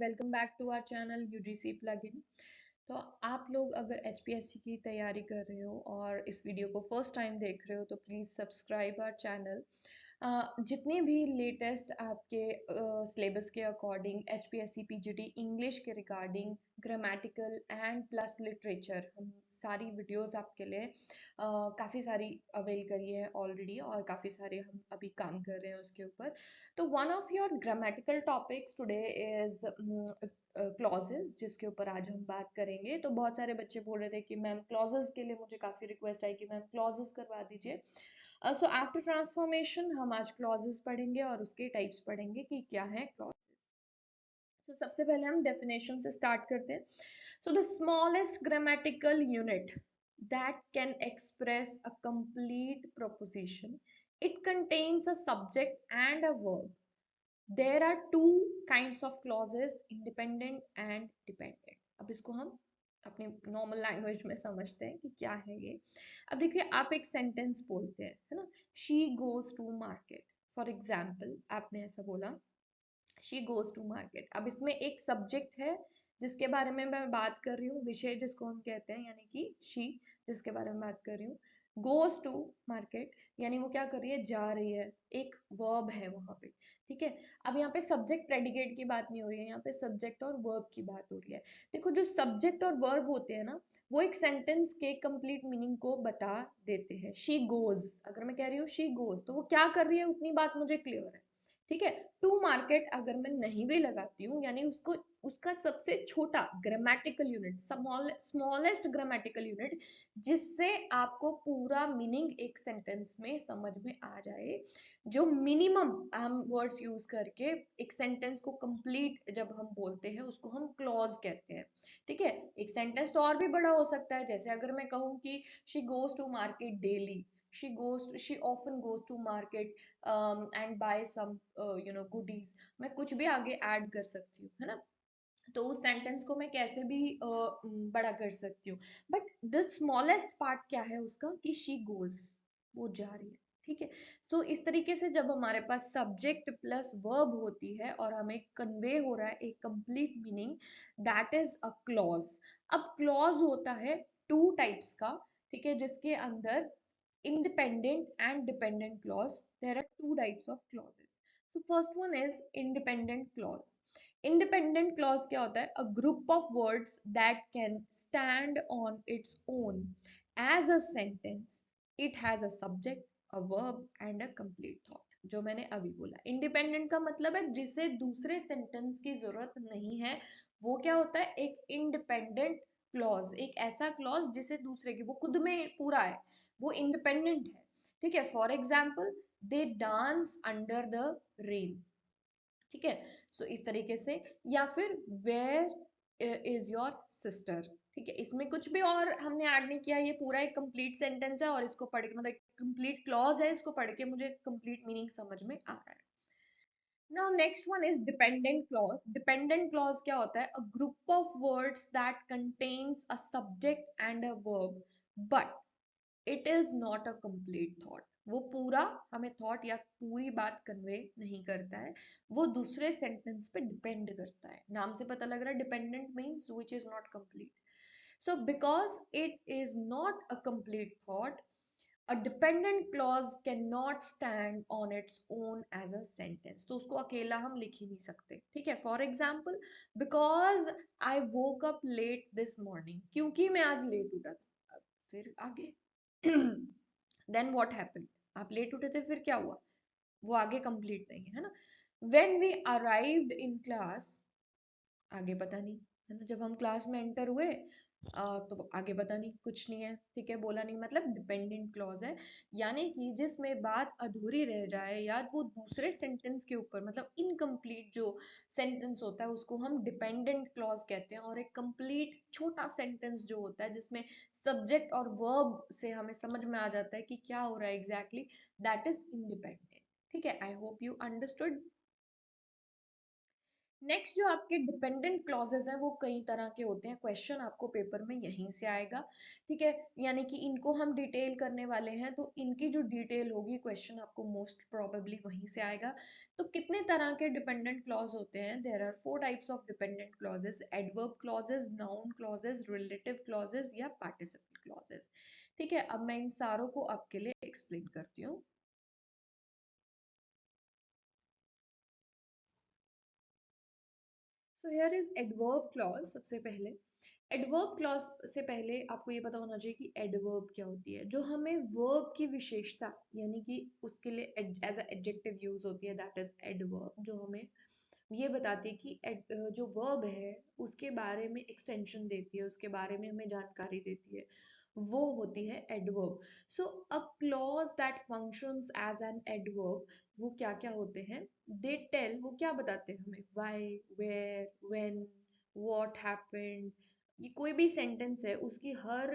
Welcome back to our channel UGC plugin. तो आप लोग अगर एचपीएससी की तैयारी कर रहे हो और इस वीडियो को फर्स्ट टाइम देख रहे हो तो प्लीज़ सब्सक्राइब आवर चैनल। जितने भी लेटेस्ट आपके सिलेबस के अकॉर्डिंग एचपीएससी पीजीटी इंग्लिश के regarding grammatical and plus literature हम सारी वीडियोस आपके लिए काफ़ी सारी अवेल करी है ऑलरेडी और काफ़ी सारे हम अभी काम कर रहे हैं उसके ऊपर। तो one of your grammatical topics today is clauses, जिसके ऊपर आज हम बात करेंगे। तो बहुत सारे बच्चे बोल रहे थे कि मैम क्लॉजेस के लिए मुझे काफ़ी रिक्वेस्ट आई कि मैम क्लॉजेस करवा दीजिए। सो आफ्टर ट्रांसफॉर्मेशन हम आज क्लॉजेस पढ़ेंगे और उसके टाइप्स पढ़ेंगे कि क्या है क्लॉजेस। तो सबसे पहले हम डेफिनेशन से स्टार्ट करते हैं। So the smallest grammatical unit that can express a complete proposition. It contains a subject and a verb. There are two kinds of clauses, independent and dependent. अब इसको हम अपनी नॉर्मल लैंग्वेज में समझते हैं कि क्या है ये। अब देखिए, आप एक सेंटेंस बोलते हैं, है ना, she goes to market. For example आपने ऐसा बोला, शी गोज टू मार्केट। अब इसमें एक सब्जेक्ट है जिसके बारे में मैं बात कर रही हूँ, विषय जिसको हम कहते हैं, यानी कि शी जिसके बारे में बात कर रही हूँ। गोज टू मार्केट यानी वो क्या कर रही है, जा रही है, एक वर्ब है वहां पे। ठीक है, अब यहाँ पे सब्जेक्ट प्रेडिकेट की बात नहीं हो रही है, यहाँ पे सब्जेक्ट और वर्ब की बात हो रही है। देखो, जो सब्जेक्ट और वर्ब होते हैं ना, वो एक सेंटेंस के कंप्लीट मीनिंग को बता देते हैं। शी गोज, अगर मैं कह रही हूँ शी गोज, तो वो क्या कर रही है उतनी बात मुझे क्लियर है। ठीक है, टू मार्केट अगर मैं नहीं भी लगाती हूँ, यानी उसको उसका सबसे छोटा grammatical unit, smallest grammatical unit, जिससे आपको पूरा मीनिंग एक सेंटेंस में समझ में आ जाए, जो मिनिमम हम वर्ड्स यूज करके एक सेंटेंस को कंप्लीट जब हम बोलते हैं उसको हम क्लॉज कहते हैं। ठीक है, एक सेंटेंस तो और भी बड़ा हो सकता है, जैसे अगर मैं कहूँ कि she goes to market daily, she often goes to market and buy some goodies। मैं कुछ भी आगे ऐड कर सकती हूँ, है ना। तो उस सेंटेंस को मैं कैसे भी बड़ा कर सकती हूँ। बट द स्मॉलेस्ट पार्ट क्या है उसका, कि शी गोज, वो जा रही है। ठीक है, सो इस तरीके से जब हमारे पास सब्जेक्ट प्लस वर्ब होती है और हमें कन्वे हो रहा है एक complete meaning, that is a clause. अब क्लॉज होता है टू टाइप्स का। ठीक है, जिसके अंदर independent and dependent clause. There are two types of clauses. So first one is independent clause. Independent clause क्या होता है? A group of words that can stand on its own as a sentence. It has a subject, a verb and a complete thought. जो मैंने अभी बोला, independent का मतलब है जिसे दूसरे सेंटेंस की जरूरत नहीं है। वो क्या होता है? एक इंडिपेंडेंट क्लॉज, एक ऐसा क्लॉज जिसे दूसरे की, वो खुद में पूरा है, वो इंडिपेंडेंट है। ठीक है, for example, they dance under the rain. ठीक है, सो इस तरीके से, या फिर वेयर इज योर सिस्टर। ठीक है, इसमें कुछ भी और हमने ऐड नहीं किया, ये पूरा एक कंप्लीट सेंटेंस है और इसको पढ़ के, मतलब कंप्लीट क्लॉज है, इसको पढ़ के मुझे कंप्लीट मीनिंग समझ में आ रहा है। Now next one is dependent clause. Dependent clause क्या होता है? A group of words that contains a subject and a verb, but it is not a complete thought. वो पूरा हमें थॉट या पूरी बात कन्वे नहीं करता है, वो दूसरे सेंटेंस पे डिपेंड करता है। नाम से पता लग रहा है, dependent means which is not complete. So because it is not a complete thought, a dependent clause cannot stand on its own as a sentence। तो उसको अकेला हम लिख ही नहीं सकते। ठीक है, for example, because I woke up let this morning, क्योंकि मैं आज लेट उठा था। फिर आगे देन व्हाट हैपेंड, आप लेट उठे थे, फिर क्या हुआ, वो आगे कंप्लीट नहीं है ना। When we arrived in class, आगे पता नहीं, है ना, जब हम क्लास में एंटर हुए तो आगे पता नहीं, कुछ नहीं है। ठीक है, बोला नहीं, मतलब डिपेंडेंट क्लॉज है, यानी कि जिसमें बात अधूरी रह जाए या वो दूसरे सेंटेंस के ऊपर, मतलब इनकम्प्लीट जो सेंटेंस होता है उसको हम डिपेंडेंट क्लॉज कहते हैं। और एक कंप्लीट छोटा सेंटेंस जो होता है जिसमें सब्जेक्ट और वर्ब से हमें समझ में आ जाता है कि क्या हो रहा है एग्जैक्टली, दैट इज इंडिपेंडेंट। ठीक है, I hope you understood. Next जो आपके डिपेंडेंट क्लॉजेस हैं वो कई तरह के होते हैं, क्वेश्चन आपको पेपर में यहीं से आएगा, ठीक है, यानी कि इनको हम डिटेल करने वाले हैं, तो इनकी जो डिटेल होगी क्वेश्चन आपको मोस्ट प्रोबेबली वहीं से आएगा। तो कितने तरह के डिपेंडेंट क्लॉज होते हैं? There are four types of dependent clauses: adverb clauses, noun clauses, relative clauses या पार्टिसिपल क्लॉजेस। ठीक है, अब मैं इन सारों को आपके लिए एक्सप्लेन करती हूँ। So here is adverb clause. सबसे पहले एडवर्ब क्लॉज से पहले आपको ये पता होना चाहिए कि एडवर्ब क्या होती है। जो हमें वर्ब की विशेषता यानी कि उसके लिए एज एडजेक्टिव यूज होती है, दैट इज एडवर्ब, जो हमें ये बताती है कि जो वर्ब है उसके बारे में एक्सटेंशन देती है, उसके बारे में हमें जानकारी देती है, वो होती है adverb. So a clause that functions as an adverb, वो क्या क्या होते हैं? दे टेल, वो क्या बताते हैं हमें? Why, where, when, what happened. ये कोई भी सेंटेंस है उसकी हर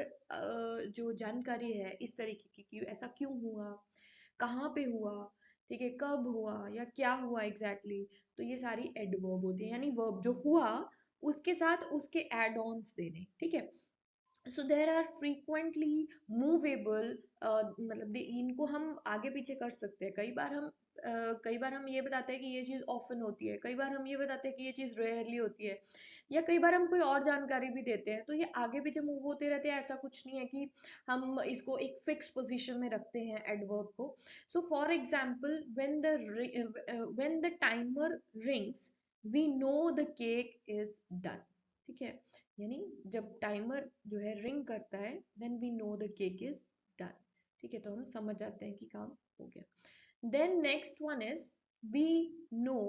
जो जानकारी है इस तरीके की कि ऐसा क्यों हुआ, कहाँ पे हुआ, ठीक है, कब हुआ या क्या हुआ एग्जैक्टली exactly। तो ये सारी एडवर्ब होती है, यानी वर्ब जो हुआ उसके साथ उसके एड ऑन्स देने, ठीक है। सो देर आर फ्रीक्वेंटली मूवेबल, मतलब इनको हम आगे पीछे कर सकते हैं। कई बार हम ये बताते हैं कि ये चीज़ ऑफन होती है, कई बार हम ये बताते हैं कि ये चीज़ रेयरली होती है, या कई बार हम कोई और जानकारी भी देते हैं। तो ये आगे पीछे मूव होते रहते हैं, ऐसा कुछ नहीं है कि हम इसको एक फिक्स पोजीशन में रखते हैं एडवर्ब को। So for example, when the timer rings we know the cake is done, ठीक है, यानी जब टाइमर जो है रिंग करता है then we know the cake is done, ठीक है, तो हम समझ जाते हैं कि काम हो गया। Then next one is we know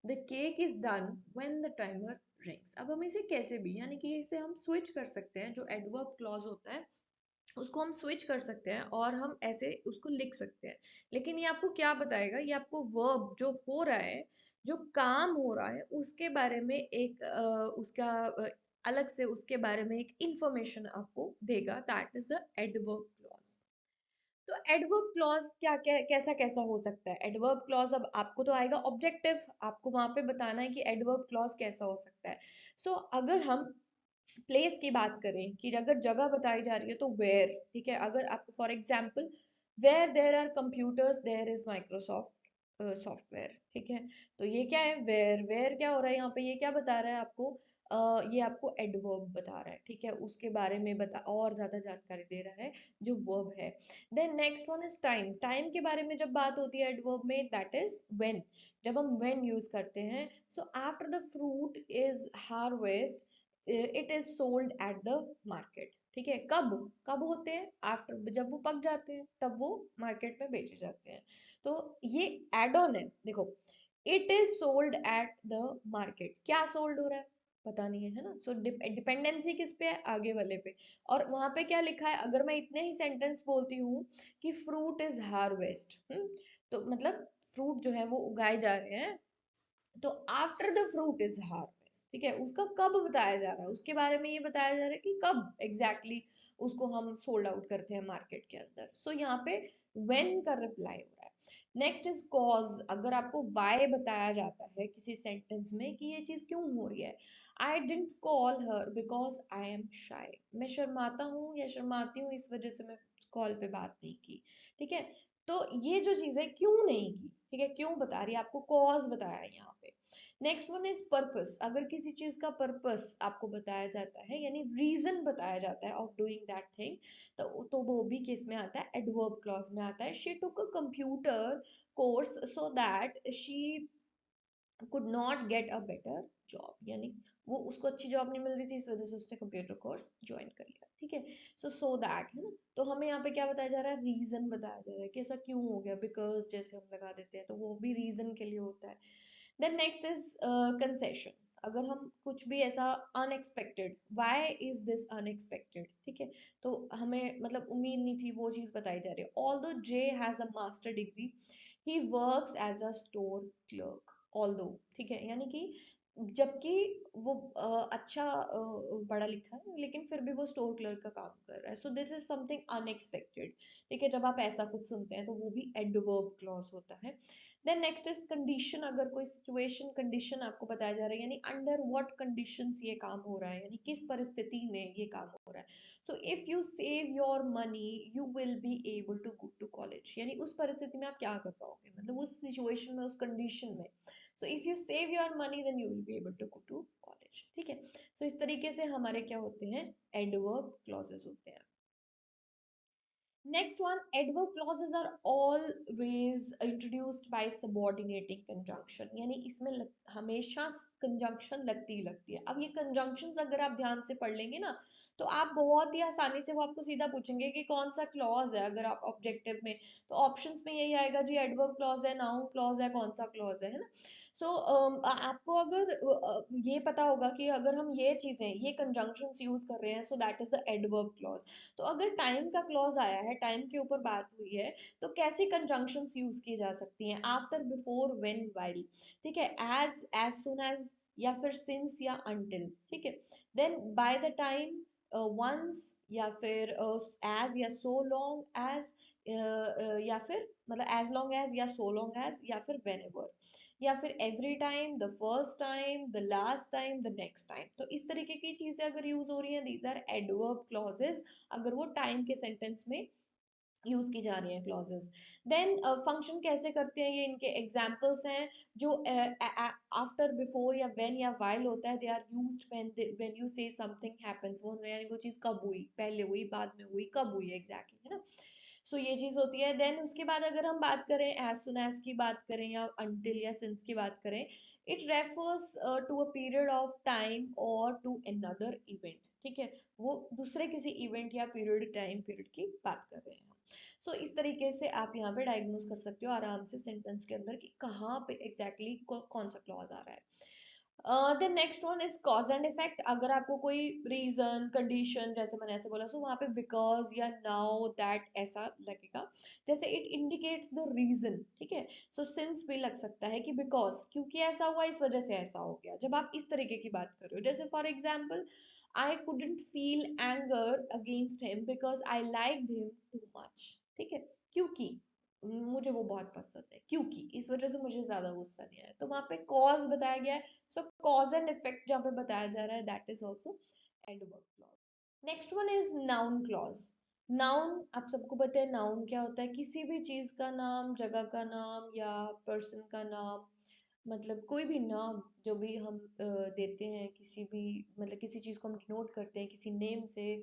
the cake is done when the timer rings. अब हम इसे कैसे भी, यानी कि इसे हम स्विच कर सकते हैं, जो एडवर्ब क्लॉज होता है उसको हम स्विच कर सकते हैं और हम ऐसे उसको लिख सकते हैं। लेकिन ये आपको क्या बताएगा? ये आपको वर्ब जो हो रहा है, जो काम हो रहा है उसके बारे में एक उसका अलग से उसके बारे में एक इंफॉर्मेशन आपको देगा, that is the adverb clause. तो एडवर्ब क्लॉज क्या क्या कैसा कैसा हो सकता है? एडवर्ब क्लॉज अब आपको तो आएगा ऑब्जेक्टिव, आपको वहां पे बताना है कि एडवर्ब क्लॉज कैसा हो सकता है। सो अगर हम प्लेस की बात करें कि अगर जगह बताई जा रही है तो वेयर, ठीक है, अगर आपको for example where there are computers there is Microsoft software, ठीक है, तो ये क्या है? वेयर, वेयर क्या हो रहा है यहाँ पे? ये क्या बता रहा है आपको? ये आपको एडवर्ब बता रहा है, ठीक है, उसके बारे में बता और ज्यादा जानकारी दे रहा है जो वर्ब है। Then next one is time. Time के बारे में जब बात होती है एडवर्ब में, दैट इज व्हेन। जब हम व्हेन यूज करते हैं, so after the fruit is harvest it is sold at the market, ठीक है, कब कब होते हैं? आफ्टर, जब वो पक जाते हैं तब वो मार्केट में बेचे जाते हैं। तो ये एड ऑन है, देखो, it is sold at the market, क्या सोल्ड हो रहा है पता नहीं है, है ना। सो डिपेंडेंसी किस पे है? आगे वाले पे। और वहां पे क्या लिखा है? अगर मैं इतने ही सेंटेंस बोलती हूँ कि फ्रूट इज हार्वेस्ट, तो मतलब फ्रूट जो है वो उगाए जा रहे हैं, तो after the fruit is harvest, ठीक है, उसका कब बताया जा रहा है, उसके बारे में ये बताया जा रहा है कि कब एग्जैक्टली exactly उसको हम सोल्ड आउट करते हैं मार्केट के अंदर। सो यहाँ पे व्हेन का रिप्लाई हो रहा है। Next is cause. अगर आपको वाई बताया जाता है किसी सेंटेंस में कि ये चीज क्यों हो रही है, I didn't call her because I am shy, मैं शर्माता हूँ या शर्माती हूँ इस वजह से मैं कॉल पे बात नहीं की, ठीक है। तो ये जो चीज है क्यों नहीं की, ठीक है, क्यों बता रही है, आपको कॉज बताया है यहाँ पे। Next one is purpose. अगर किसी चीज का पर्पस आपको बताया जाता है यानी रीजन बताया जाता है ऑफ डूइंग दैट थिंग, तो वो भी किस में आता है? एडवर्ब क्लॉज में आता है। She took a computer course so that she could not get a better job, यानी वो उसको अच्छी जॉब नहीं मिल रही थी इस वजह से उसने कंप्यूटर कोर्स ज्वाइन कर लिया, ठीक है। सो दैट, है ना, तो हमें यहाँ पे क्या बताया जा रहा है? रीजन बताया जा रहा है कि ऐसा क्यों हो गया, बिकॉज जैसे हम लगा देते हैं तो वो भी रीजन के लिए होता है। Then next is concession. अगर हम कुछ भी ऐसा unexpected, why is this unexpected, ठीक है, तो हमें मतलब उम्मीद नहीं थी, वो चीज बताई जा रही है। Although J has a master degree he works as a store clerk, although, ठीक है, यानी कि जबकि वो अच्छा पढ़ा लिखा है लेकिन फिर भी वो स्टोर क्लर्क का काम कर रहा है। So this is something unexpected, ठीक है, जब आप ऐसा कुछ सुनते हैं तो वो भी एडवर्ब क्लॉज होता है। देन नेक्स्ट इज कंडीशन, अगर कोई सिचुएशन कंडीशन आपको बताया जा रहा है, यानी अंडर व्हाट कंडीशंस ये काम हो रहा है, यानी किस परिस्थिति में ये काम हो रहा है। So if you save your money you will be able to go to college, यानी उस परिस्थिति में आप क्या कर पाओगे, मतलब उस सिचुएशन में, उस कंडीशन में। So if you save your money then you will be able to go to college, ठीक है। सो इस तरीके से हमारे क्या होते हैं, एडवर्ब क्लॉजेस होते हैं। Next one, adverb clauses are always introduced by subordinating conjunction, यानी इसमें हमेशा conjunction लगती ही लगती है। अब ये conjunctions अगर आप ध्यान से पढ़ लेंगे ना, तो आप बहुत ही आसानी से वो आपको सीधा पूछेंगे कि कौन सा क्लॉज है, अगर आप ऑब्जेक्टिव में, तो ऑप्शंस में यही आएगा जी, एडवर्ब क्लॉज है, नाउन क्लॉज है, कौन सा क्लॉज है ना। सो आपको अगर ये पता होगा कि अगर हम ये चीजें, ये कंजंक्शंस यूज कर रहे हैं, so that is the adverb clause. तो अगर टाइम का क्लॉज आया है, टाइम के ऊपर बात हुई है, तो कैसी कंजंक्शंस यूज की जा सकती हैं, आफ्टर, बिफोर, व्हेन, व्हाइल, ठीक है, एज सून एज, या फिर सिंस या अनटिल, ठीक है। Then by the time, once, या फिर एज या सो लॉन्ग एज, या फिर मतलब एज लॉन्ग एज या सो लॉन्ग एज, या फिर व्हेनेवर, या फिर every time, the first time, the last time, the next time. तो इस तरीके की चीजें अगर यूज हो रही हैं, दीज आर एडवर्ब क्लॉजेस, अगर वो टाइम के सेंटेंस में यूज की जा रही हैं क्लॉजेस। देन फंक्शन कैसे करते हैं, ये इनके एग्जांपल्स हैं, जो आफ्टर, बिफोर या व्हेन या व्हाइल होता है, they are used when you say something happens, वो यानी वो चीज कब हुई, पहले हुई, बाद में हुई, कब हुई एग्जैक्टली, है ना। सो ये चीज होती है। देन उसके बाद अगर हम बात करें, एज सुन एज की बात करें, या अनटिल या सिंस की बात करें, it refers to a period of time और टू अनदर इवेंट, ठीक है, वो दूसरे किसी इवेंट या पीरियड, टाइम पीरियड की बात कर रहे हैं। सो इस तरीके से आप यहाँ पे डायग्नोस कर सकते हो आराम से सेंटेंस के अंदर कि कहाँ पे एग्जैक्टली कौन सा क्लॉज आ रहा है। Then next one is cause and effect, अगर आपको कोई रीजन, कंडीशन, जैसे मैंने ऐसे बोला, सो वहां पे बिकॉज या नाउ, दैट ऐसा लगेगा, जैसे इट इंडिकेट्स द रीजन, ठीक है। सो सिंस भी लग सकता है कि बिकॉज, क्योंकि ऐसा हुआ, इस वजह से ऐसा हो गया, जब आप इस तरीके की बात कर रहे हो। जैसे for example, I couldn't feel anger against him because I liked him too much, ठीक है, क्योंकि मुझे वो बहुत पसंद है, क्योंकि इस वजह से मुझे ज्यादा गुस्सा नहीं आया, तो वहां पे कॉज बताया गया है। सो कॉज एंड इफेक्ट जहाँ पे बताया जा रहा है, that is also adverb clause. Next one is noun clause. Noun, आप सबको पता है नाउन क्या होता है, किसी भी चीज का नाम, जगह का नाम, या पर्सन का नाम, मतलब कोई भी नाम जो भी हम देते हैं, किसी भी, मतलब किसी चीज को हम डिनोट करते हैं किसी नेम से,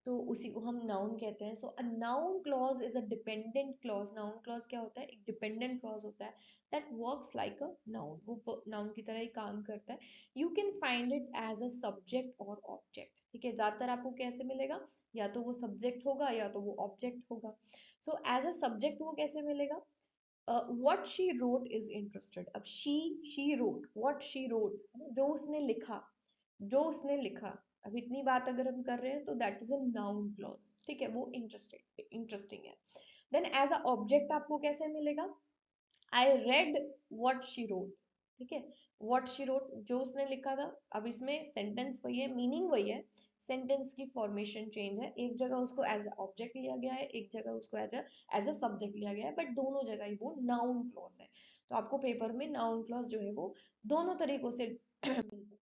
तो उसी को हम नाउन कहते हैं। So a noun clause is a dependent clause. Noun clause क्या होता है, एक डिपेंडेंट क्लॉज होता है, that works like a noun, वो नाउन की तरह ही काम करता है। You can find it as a subject और ऑब्जेक्ट, ठीक है, ज्यादातर आपको कैसे मिलेगा, या तो वो सब्जेक्ट होगा या तो वो ऑब्जेक्ट होगा। सो एज अ सब्जेक्ट वो कैसे मिलेगा, what she wrote is interested। अब she wrote, what she wrote, जो उसने लिखा, जो उसने लिखा। अब इतनी बात अगर हम कर रहे हैं तो that is a noun clause, ठीक है, वो इंटरेस्टेड, इंटरेस्टिंग है। देन एज अ ऑब्जेक्ट आपको कैसे मिलेगा, I read what she wrote, ठीक है, वॉट शी रोट, जो उसने लिखा था। अब इसमें सेंटेंस वही है, मीनिंग वही है, सेंटेंस की फॉर्मेशन चेंज है, एक जगह उसको एज अ ऑब्जेक्ट लिया गया है, एक जगह उसको एज अ सब्जेक्ट लिया गया है, बट दोनों जगह ही वो नाउन क्लॉज है। तो आपको पेपर में नाउन क्लॉज जो है वो दोनों तरीकों से मिल सकता है।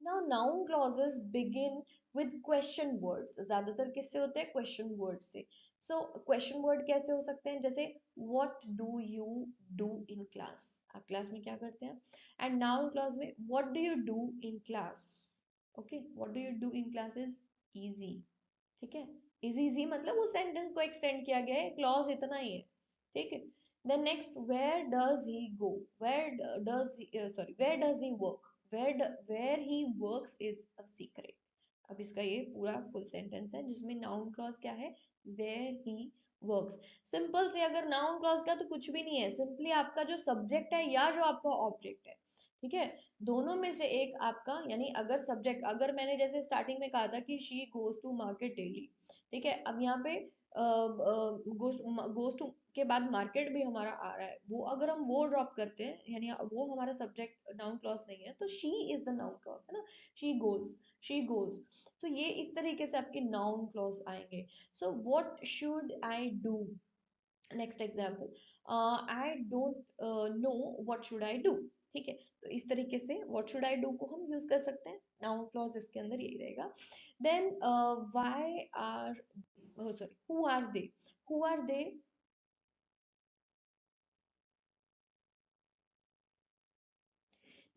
Now noun clauses begin with question words। ज्यादातर किससे होते हैं, question word से। So question word कैसे हो सकते हैं, जैसे what do you do in class, आप क्लास में क्या करते हैं। and noun clause में what do you do in class, okay, what do you do in class is easy, ठीक है, इजी इजी मतलब उस सेंटेंस को एक्सटेंड किया गया है, क्लॉज इतना ही है, ठीक है। Then next, where does he go, where does sorry where does he work, where he works is a secret. अब इसका ये पूरा फुल सेंटेंस है जिसमें नाउन क्लॉज क्या है, वेयर ही वर्क्स। सिंपल से अगर नाउन क्लॉज का तो कुछ भी नहीं है, सिंपली आपका जो सब्जेक्ट है या जो आपका ऑब्जेक्ट है, ठीक है, दोनों में से एक आपका, यानी अगर सब्जेक्ट, अगर मैंने जैसे स्टार्टिंग में कहा था कि she goes to market daily, ठीक है, अब यहाँ पे गोज टू के बाद मार्केट भी हमारा आ रहा है, वो अगर हम वो ड्रॉप करते हैं, यानी वो हमारा सब्जेक्ट नाउन क्लॉज नहीं है, तो she is the noun clause, है ना, शी गोज, शी गोज। तो ये इस तरीके से आपके नाउन क्लॉज आएंगे। So what should I do, next example, I don't know what should I do. ठीक है, तो इस तरीके से व्हाट शुड आई डू को हम यूज कर सकते हैं। नाउन क्लॉज इसके अंदर यही रहेगा। Then why are, sorry, who are they, who are they.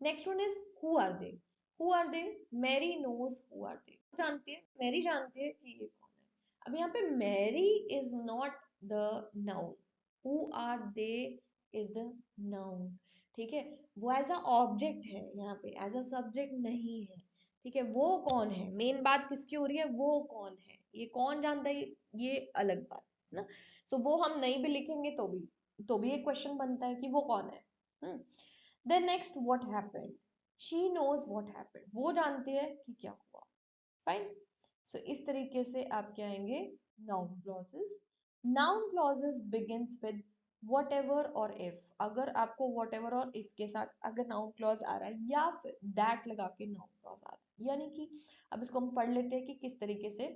Next one is who are they, who are they, Mary knows who are they, जानती है, मैरी जानती है कि ये कौन है। अब यहाँ पे Mary is not the noun, who are they is the noun. ठीक है, वो एज अ ऑब्जेक्ट है, यहाँ पे एज अ सब्जेक्ट नहीं है। ठीक है, वो कौन है, मेन बात किसकी हो रही है, वो कौन है, ये कौन जानता है, ये अलग बात है ना। सो वो हम नहीं भी लिखेंगे तो भी एक क्वेश्चन बनता है कि वो कौन है। Then next what happened, she knows what happened, वो जानती है कि क्या हुआ। फाइन। सो इस तरीके से आप क्या आएंगे, noun clauses. Noun clauses begins with whatever और if। अगर आपको whatever और if के साथ अगर नाउन क्लॉज आ रहा है या फिर that लगा के नाउन क्लॉज आ रहा है, यानी कि अब इसको हम पढ़ लेते हैं कि किस तरीके से।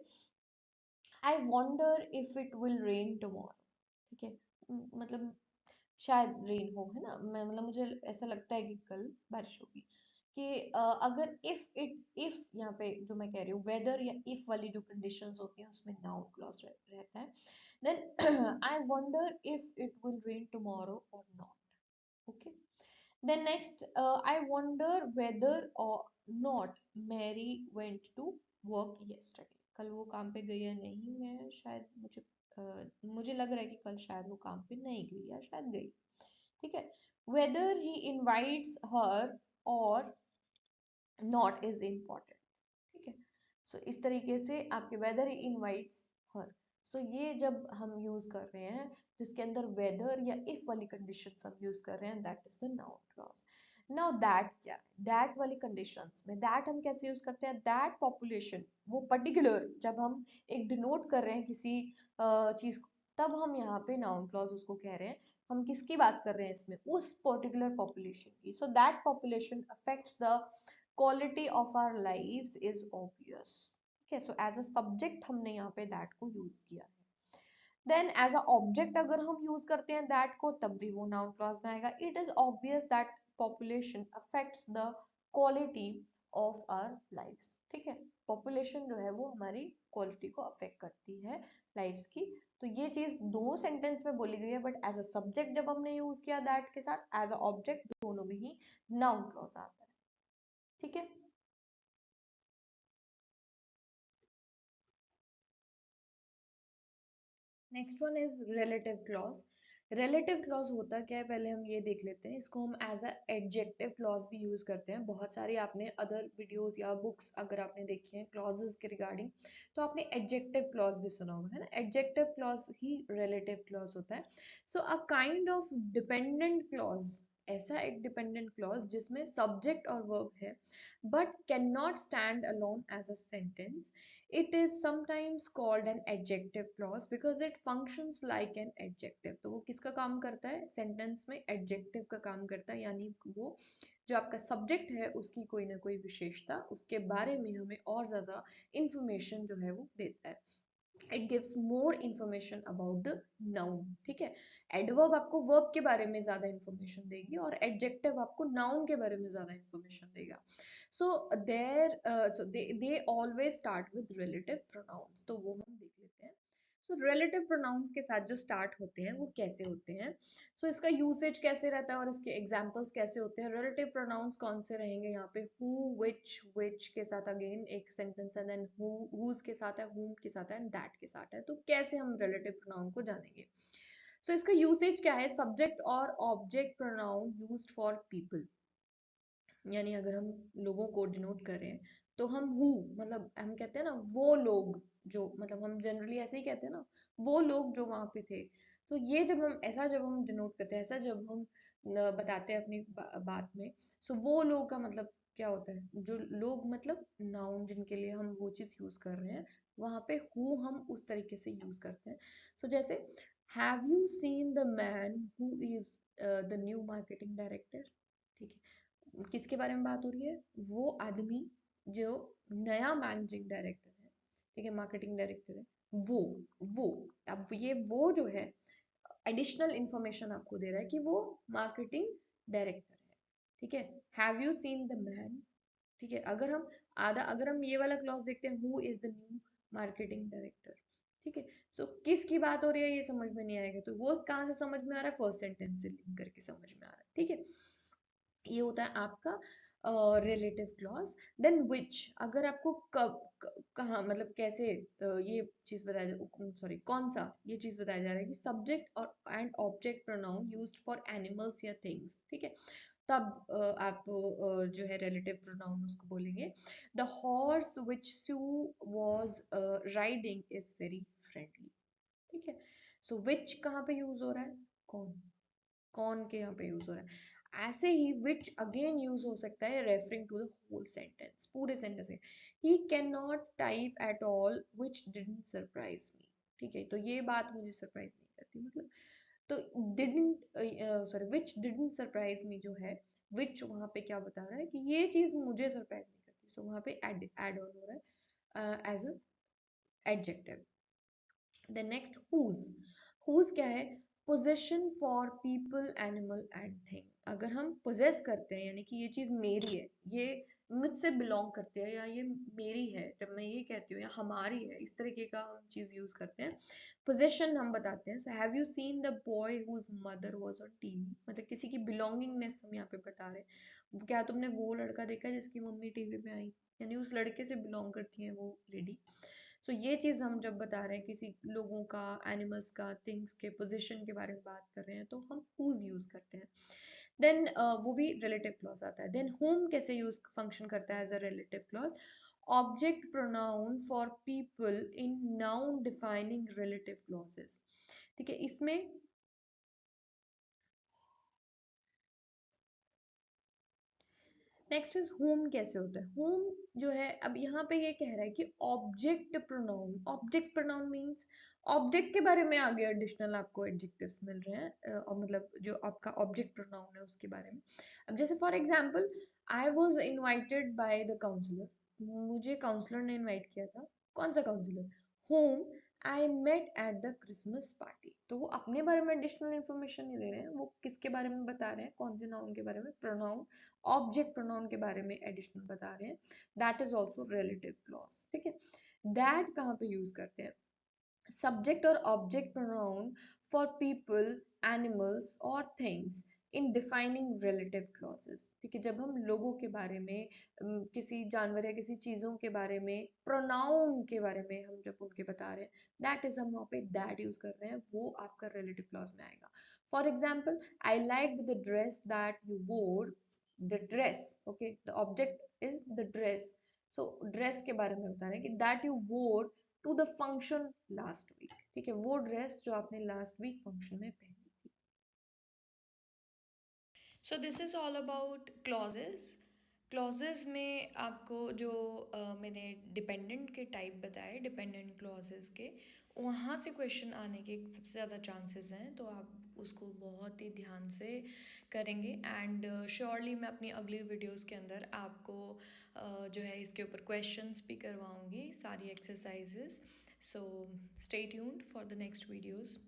I wonder if it will rain tomorrow। ठीक है, मतलब शायद रेन हो, है ना, मैं मतलब मुझे ऐसा लगता है कि कल बारिश होगी। कि अगर इफ यहाँ पे जो मैं कह रही हूँ वेदर या इफ वाली जो कंडीशंस होती हैं उसमें नाउन क्लॉज रहता है। Then I wonder if it will rain tomorrow or not. Okay, then next I wonder whether or not Mary went to work yesterday। कल वो काम पे गई या नहीं, मैं शायद मुझे लग रहा है कि कल शायद वो काम पे नहीं गई या शायद गई। ठीक है, वेदर ही इनवाइट्स हर और नॉट इज इम्पोर्टेंट। ठीक है, सो इस तरीके से आपके वेदर ही इनवाइट्स हर, सो ये जब हम यूज कर रहे हैं जिसके अंदर वेदर या इफ वाली कंडीशन हम यूज कर रहे हैं, that is the noun clause. Now that क्या है, दैट वाली कंडीशंस में दैट हम कैसे यूज करते हैं, दैट पॉपुलेशन, वो पर्टिकुलर जब हम एक डिनोट कर रहे हैं किसी चीज को, तब हम यहाँ पे नाउन क्लॉज उसको कह रहे हैं। हम किसकी बात कर रहे हैं इसमें, उस पर्टिकुलर पॉपुलेशन की। So that population affects the quality of our lives is obvious. ठीक है, सो एज अ सब्जेक्ट हमने यहाँ पे दैट को यूज किया है। देन एज अ ऑब्जेक्ट अगर हम यूज करते हैं दैट को, तब भी वो नाउन क्लॉज में आएगा। It is obvious that population affects the quality of our lives. ठीक है, पॉपुलेशन जो है वो हमारी क्वालिटी को अफेक्ट करती है लाइव्स की। तो ये चीज दो सेंटेंस में बोली गई है, बट एज अ सब्जेक्ट जब हमने यूज किया दैट के साथ, एज अ ऑब्जेक्ट दोनों में ही नाउन क्लॉज आता है। ठीक है, next one is relative clause. Relative clause होता क्या है, पहले हम ये देख लेते हैं। इसको हम एज अ एडजेक्टिव क्लॉज भी यूज करते हैं। बहुत सारी आपने अदर वीडियोस या बुक्स अगर आपने देखी हैं क्लॉजेस के रिगार्डिंग, तो आपने एडजेक्टिव क्लॉज भी सुना होगा, है ना। एडजेक्टिव क्लॉज ही रिलेटिव क्लॉज होता है। So a kind of dependent clause, ऐसा एक डिपेंडेंट क्लॉज जिसमें सब्जेक्ट और वर्ब है but can not stand alone as a sentence. It is sometimes called an adjective clause because it functions like an adjective। तो वो किसका काम करता है, सेंटेंस में एडजेक्टिव का काम करता है, यानी वो जो आपका सब्जेक्ट है उसकी कोई ना कोई विशेषता, उसके बारे में हमें और ज्यादा इंफॉर्मेशन जो है वो देता है। It gives more information about the noun. ठीक है, एडवर्ब आपको वर्ब के बारे में ज्यादा इंफॉर्मेशन देगी और एडजेक्टिव आपको नाउन के बारे में ज्यादा इंफॉर्मेशन देगा। So they always start with relative pronouns, तो वो हम देख लेते हैं। सो रिलेटिव प्रोनाउंस के साथ जो स्टार्ट होते हैं वो कैसे होते हैं, सो इसका यूसेज कैसे रहता है और इसके एग्जांपल्स कैसे होते हैं। रिलेटिव प्रोनाउंस कौन से रहेंगे यहाँ पे, हु, विच के साथ अगेन एक सेंटेंस है, देन हुज के साथ है, whom के साथ है, एंड दैट के साथ है। तो कैसे हम रिलेटिव प्रोनाउन को जानेंगे। सो इसका यूसेज क्या है, सब्जेक्ट और object pronoun used for people, यानी अगर हम लोगों को डिनोट करें तो हम हु, मतलब हम कहते हैं ना वो लोग, जो मतलब हम जनरली ऐसे ही कहते हैं ना, वो लोग जो वहां पे थे। तो ये जब हम ऐसा जब हम डिनोट करते हैं, ऐसा जब हम बताते हैं अपनी बात में, सो वो लोग का मतलब क्या होता है, जो लोग मतलब नाउन जिनके लिए हम वो चीज यूज कर रहे हैं, वहां पे हु हम उस तरीके से यूज करते हैं। सो जैसे have you seen the man who is the new marketing director. ठीक है, किसके बारे में बात हो रही है, वो आदमी जो नया मैनेजिंग डायरेक्टर है, ठीक है, मार्केटिंग डायरेक्टर है, वो वो अब ये वो जो है एडिशनल इंफॉर्मेशन आपको दे रहा है कि वो मार्केटिंग डायरेक्टर है, ठीक है। Have you seen the man, ठीक है। अगर हम ये वाला क्लॉज देखते हैं, who is the new marketing director, ठीक है। सो किसकी बात हो रही है ये समझ में नहीं आएगा, तो वो कहाँ से समझ में आ रहा है, फर्स्ट सेंटेंस से लिंक करके समझ में आ रहा है, ठीक है। ये होता है आपका रिलेटिव क्लॉज। देन विच, अगर आपको कहाँ मतलब कैसे ये चीज बताया जा, सॉरी कौन सा ये चीज बताया जा रहा है कि सब्जेक्ट और and object pronoun used for animals या थिंग्स, ठीक है। तब आप जो है रिलेटिव प्रोनाउन उसको बोलेंगे। The horse which Sue was riding is very friendly, ठीक है। सो विच कहाँ पे यूज हो रहा है, कौन, कौन के यहाँ पे यूज हो रहा है। ऐसे ही विच अगेन यूज हो सकता है referring to the whole sentence, पूरे सेंटेंस में। He can not type at all which didn't surprise me, ठीक है। तो ये बात मुझे सरप्राइज नहीं करती, मतलब तो didn't sorry which didn't surprise मी जो है, विच वहां पे क्या बता रहा है कि ये चीज मुझे सरप्राइज नहीं करती, सो वहां पे एड ऑन हो रहा है as a adjective. Then next whose, whose क्या है, possession for people animal and thing. अगर हम पोजेस करते हैं यानी कि ये चीज मेरी है, ये मुझसे बिलोंग करती है, या ये मेरी है, जब मैं ये कहती हूँ, या हमारी है, इस तरीके का हम चीज यूज करते हैं। पोजेशन हम बताते हैं, so have you seen the boy whose mother was on TV, मतलब किसी की बिलोंगिंगनेस हम यहाँ पे बता रहे हैं। क्या तुमने वो लड़का देखा जिसकी मम्मी टीवी में आई, यानी उस लड़के से बिलोंग करती है वो लेडी। सो ये चीज हम जब बता रहे हैं किसी लोगों का, एनिमल्स का, थिंग्स के पोजीशन के बारे में बात कर रहे हैं, तो हम whose यूज करते हैं। देन वो भी रिलेटिव क्लॉज आता है। देन whom कैसे यूज फंक्शन करता है as a relative clause, object pronoun for people in non defining relative clauses, ठीक है। इसमें नेक्स्ट इज होम, कैसे होता है होम जो है, अब यहाँ पे ये कह रहा है कि object pronoun, object pronoun means object के बारे में आगे एडिशनल आपको एडजेक्टिव्स मिल रहे हैं, और मतलब जो आपका ऑब्जेक्ट प्रोनाउन है उसके बारे में। अब जैसे for example, I was invited by the counsellor, मुझे काउंसलर ने इन्वाइट किया था। कौन सा counsellor, whom I met at the Christmas party. तो वो अपने बारे में एडिशनल इन्फॉर्मेशन नहीं दे रहे हैं, वो किसके बारे में बता रहे हैं, कौन से नाउन के बारे में, प्रोनाउन, ऑब्जेक्ट प्रोनाउन के बारे में एडिशनल बता रहे हैं। That is also relative clause, ठीक है। दैट कहाँ पे यूज करते हैं, सब्जेक्ट और object pronoun for people, animals और things in defining relative clauses, ठीक है। जब हम लोगों के बारे में, किसी जानवर या किसी चीजों के बारे में, प्रोनाउन के बारे में हम जब उनके बता रहे हैं, दैट इज हम वहाँ पे दैट यूज कर रहे हैं, वो आपका रिलेटिव क्लॉज में आएगा। For example, I like the dress that you wore, the dress, okay, the object is the dress. So dress के बारे में बता रहे हैं कि that you wore to the function last week, ठीक है, वो ड्रेस जो आपने लास्ट वीक फंक्शन में पहनी थी। So this is all about clauses. Clauses में आपको जो मैंने डिपेंडेंट के टाइप बताए, डिपेंडेंट क्लॉजेस के, वहाँ से क्वेश्चन आने के सबसे ज़्यादा चांसेस हैं, तो आप उसको बहुत ही ध्यान से करेंगे। एंड श्योरली मैं अपनी अगली वीडियोस के अंदर आपको जो है इसके ऊपर क्वेश्चंस भी करवाऊँगी, सारी exercises. So stay tuned for the next videos.